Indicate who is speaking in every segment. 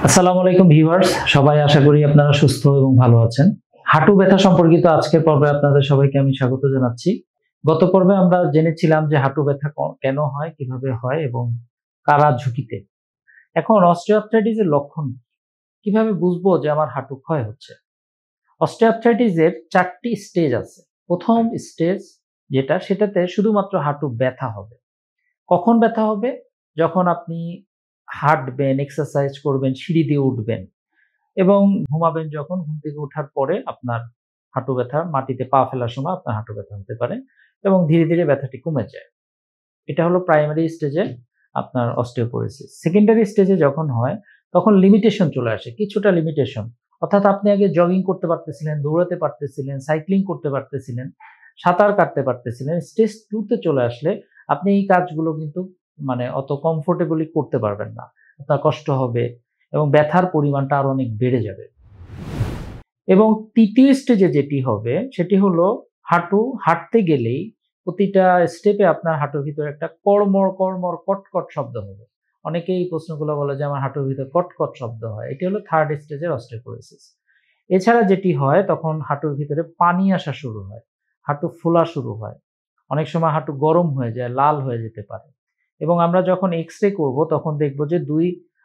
Speaker 1: আসসালামু আলাইকুম ভিউয়ার্স, সবাই আশা করি আপনারা সুস্থ এবং ভালো আছেন। হাঁটু ব্যথা সম্পর্কিত আজকের পর্বে আপনাদের সবাইকে আমি স্বাগত জানাচ্ছি। গত পর্বে আমরা জেনেছিলাম যে হাঁটু ব্যথা কেন হয়, কিভাবে হয় এবং কারা ঝুঁকিতে। এখন অস্টিওআর্থ্রাইটিসের লক্ষণ কি? কিভাবে বুঝবো যে আমার হাঁটু ক্ষয় হচ্ছে? অস্টিওআর্থ্রাইটিসের ৪টি স্টেজ আছে। প্রথম স্টেজ সেটাতে শুধুমাত্র হাঁটু ব্যথা হবে। কখন ব্যথা হবে? যখন আপনি হাঁটবেন, এক্সারসাইজ করবেন, সিঁড়ি দিয়ে উঠবেন এবং ঘুমাবেন যখন, ঘুম থেকে ওঠার পরে আপনার হাঁটু ব্যথা, মাটিতে পা ফেলার সময় আপনার হাঁটু ব্যথা হতে পারে এবং ধীরে, ধীরে ব্যথাটি কমে যায়। এটা হলো প্রাইমারি স্টেজে আপনার অস্টিওপোরোসিস। সেকেন্ডারি স্টেজে যখন হয়, তখন লিমিটেশন চলে আসে, কিছুটা লিমিটেশন। অর্থাৎ আপনি আগে জগিং করতে পারতেছিলেন, দৌড়াতে পারতেছিলেন, সাইক্লিং করতে পারতেছিলেন, সাঁতার কাটতে পারতেছিলেন। স্টেজ 2 তে চলে আসলে আপনি এই কাজগুলো কিন্তু অত কমফোর্টেবলি করতে পারবেন না। আপনার কষ্ট হবে এবং ব্যথার পরিমাণটা আরো অনেক বেড়ে যাবে। এবং ৩য় স্টেজে যেটি হবে সেটি হলো হাঁটতে গেলেই প্রতিটা স্টেপে আপনার হাঁটুর ভিতরে একটা কড়মড়, কড়মড়, কটকট শব্দ হবে। অনেকেই এই প্রশ্নগুলো বলে যে আমার হাঁটুর ভিতরে কটকট শব্দ হয়। এটি হলো 3rd স্টেজের অস্টিওপোরোসিস। এছাড়া যেটি হয় তখন হাঁটুর ভিতরে পানি আসা শুরু হয়। হাঁটু ফোলা শুরু হয়। অনেক সময় হাঁটু গরম হয়ে যায়, লাল হয়ে যেতে পারে। এবং আমরা যখন এক্স-রে করব তখন দেখব যে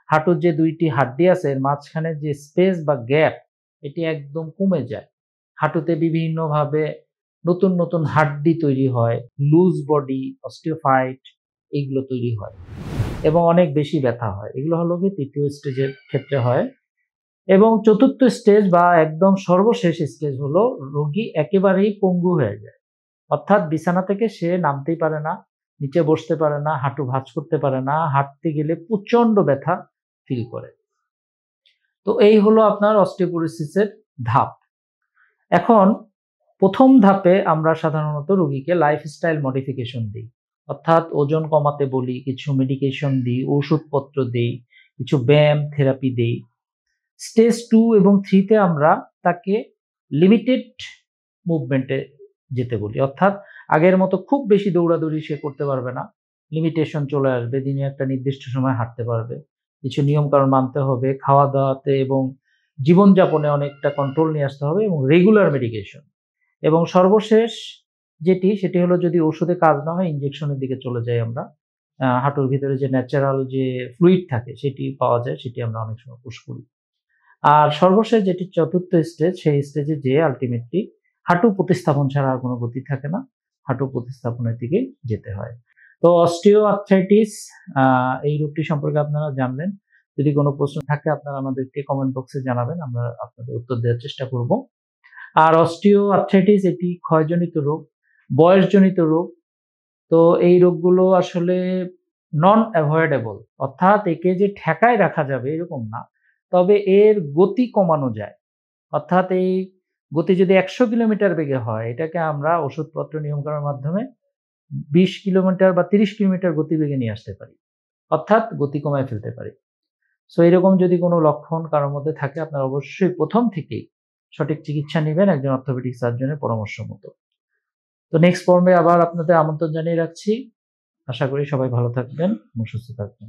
Speaker 1: হাঁটুর যে ২ টি হাড্ডি আছে এর মাঝখানে যে স্পেস বা গ্যাপ এটি একদম কমে যায়। হাঁটুতে বিভিন্নভাবে নতুন, নতুন হাড্ডি তৈরি হয়, লুজ বডি, অস্টিওফাইট এইগুলো তৈরি হয় এবং অনেক বেশি ব্যথা হয়। এগুলো হলো গিয়ে ৩য় স্টেজের ক্ষেত্রে হয়। এবং ৪র্থ স্টেজ বা একদম সর্বশেষ স্টেজ হলো রোগী একেবারেই পঙ্গু হয়ে যায়। অর্থাৎ বিছানা থেকে সে নামতেই পারে না, নিচে বসতে পারে না, হাঁটু ভাঁজ করতে পারে না, হাঁটতে গেলে প্রচন্ড ব্যথা ফিল করে। তো এই হলো আপনার অস্টিওপোরোসিসের ধাপ। এখন ১ম ধাপে আমরা সাধারণত রোগীকে লাইফস্টাইল মডিফিকেশন দেই। অর্থাৎ ওজন কমাতে বলি, কিছু মেডিকেশন দিই, ওষুধপত্র দেই, কিছু ব্যায়াম, থেরাপি দেই। স্টেজ 2 এবং 3 তে আমরা তাকে লিমিটেড মুভমেন্টে যেতে বলি। অর্থাৎ আগের মতো খুব বেশি দৌড়াদৌড়ি সে করতে পারবে না। লিমিটেশন চলে আসবে। দিনে একটা নির্দিষ্ট সময় হাঁটতে পারবে। কিছু নিয়মকানুন মানতে হবে। খাওয়া-দাওয়াতে এবং জীবনযাপনে অনেকটা কন্ট্রোল নিয়ে আসতে হবে এবং রেগুলার মেডিকেশন। এবং সর্বশেষ সেটি হলো যদি ওষুধে কাজ না হয় ইনজেকশনের দিকে চলে যাই আমরা। হাঁটুর ভিতরে যে ন্যাচারাল যে ফ্লুইড থাকে সেটি পাওয়া যায়, সেটি আমরা অনেক সময় পুশ করি। আর সর্বশেষ যেটি ৪র্থ স্টেজ, সেই স্টেজে যেয়ে আল্টিমেটলি হাঁটু প্রতিস্থাপন ছাড়া আর কোনো গতি থাকে না। হাঁটু প্রতিস্থাপনের দিকে যেতে হয়। তো অস্টিওআর্থ্রাইটিস এই রোগটি সম্পর্কে আপনারা জানলেন। যদি কোনো প্রশ্ন থাকে আপনারা আমাদেরকে কমেন্ট বক্সে জানাবেন। আমরা আপনাদের উত্তর দেওয়ার চেষ্টা করব। আর অস্টিওআর্থ্রাইটিস এটি ক্ষয়জনিত রোগ, বয়সজনিত রোগ। তো এই রোগগুলো আসলে নন অ্যাভয়েডেবল, অর্থাৎ একে যে ঠেকায় রাখা যাবে এরকম না। তবে এর গতি কমানো যায়। অর্থাৎ এই গতি যদি ১০০ কিলোমিটার বেগে হয়, এটাকে আমরা ওষুধপত্র নিয়মকানুনের মাধ্যমে ২০ কিলোমিটার বা ৩০ কিলোমিটার গতিবেগে নিয়ে আসতে পারি। অর্থাৎ গতি কমায় ফেলতে পারি। সো এরকম যদি কোনো লক্ষণ কারো মধ্যে থাকে আপনারা অবশ্যই ১ম থেকেই সঠিক চিকিৎসা নিবেন একজন অর্থোপেডিক সার্জনের পরামর্শ মতো। তো নেক্সট পর্বে আবার আপনাদের আমন্ত্রণ জানিয়ে রাখছি। আশা করি সবাই ভালো থাকবেন এবং সুস্থ থাকবেন।